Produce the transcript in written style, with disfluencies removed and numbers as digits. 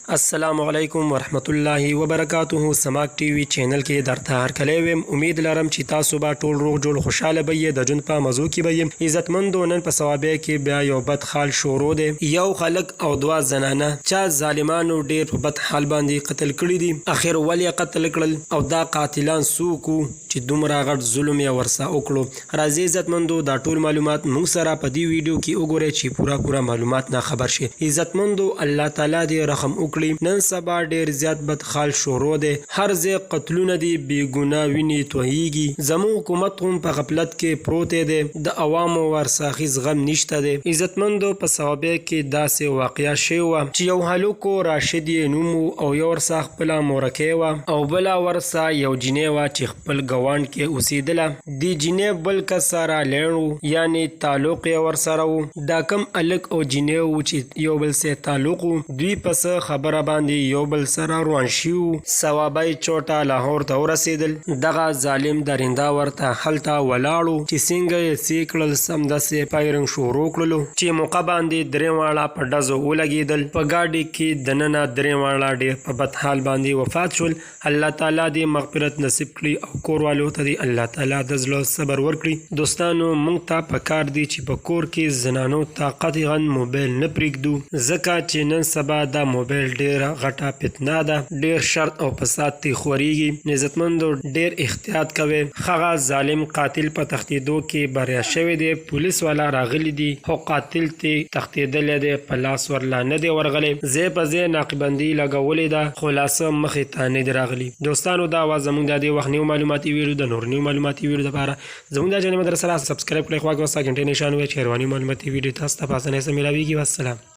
السلام علیکم ورحمت الله وبرکاته. سماک ټي وي چینل کې درته هرکلی ویم. امید لرم چې تاسو به ټول روغ جوړ خوشحاله به یې، د ژوند په مزو کې به یې. عزتمندو، نن په ثوابۍ کې بیا یو بد حال شروع دی. یو خلک او دوه زنانه چا ظالمانو ډیر په بد حال باندې قتل کړي دي. اخر ولې قتل کړل او دا قاتلان څوک وو چې دومره غټ ظلم یې ورسره وکړو؟ راځئ عزتمندو دا ټول معلومات موږ سره په دې ویډیو کې وګورئ چې پوره معلومات نه خبر شي. عزتمندو، الله تعالی دې رحم وکړي. نن سبا ډیر زیات بد حال شروع دی. هر ځای قتلونه دي، بې ګناه وینې تویېږي. زموږ حکومت هم په غفلت کې پروت دی، د عوامو ورڅخه هېڅ غم نشته دی. عزتمندو، په ثوابۍ کې داسې واقعه شوې وه چې یو هلک راشد یې نوم و او یو ورڅخه خپله مورکۍ وه او بله ورڅخه یو جینۍ وه چې خپل ګاونډ کې اوسېدله. دې جینۍ بل کس سره لیڼ و، یعنې تعلق یې ورسره و. دا کم هلک او جینۍ و چې یو بل سره تعلق و، دوی په څه خبره باندې یو بل سره روان شي وو. ثوابۍ چوټه لاهور ته ورسېدل. دغه ظالم درنده ورته هلته ولاړ و چې څنګه یې څه کړل، سمدستې فایرنګ شروع کړلو چې موقع باندې درې واړه په ډزو ولګېدل. په ګاډي کې دننه درې واړه ډېر په بد حال باندې وفات شول. الله تعالی دې مغفرت نصیب کړي او کوروالو ته دې الله تعالی د زړه صبر ورکړي. دوستانو، موږ ته پکار دی چې په کور کې زنانو ته قطعا موبایل نه پرېږدو، ځکه چې نن سبا دا موبایل ډیره غټه فتنه ده. ډیر شرط او فساد تی خورېږي. عزتمندو، ډیر احتیاط کوئ. هغه ظالم قاتل په تښتېدو کې بریا شوی دی. پولیس والا راغلی دي خو قاتل تی تښتېدلی دی، په لاس ورلا نه دی ورغلی. ځای په ځای ناقبندي لګولې ده، خلاصه مخې ته نه دی راغلی. دوستانو، دا وه زموږ د دې وخت نیو معلوماتي ویډیو. د نور نیو معلوماتي ویډیو دپاره زموږ دا چینل مدرسه را سبسکرایب کړئ، خوا کې وسه ګنټۍ نشان ووایئ چې رواني معلوماتي ویډیو تاسو ته په اسانۍ سره میلاویږي. والسلام.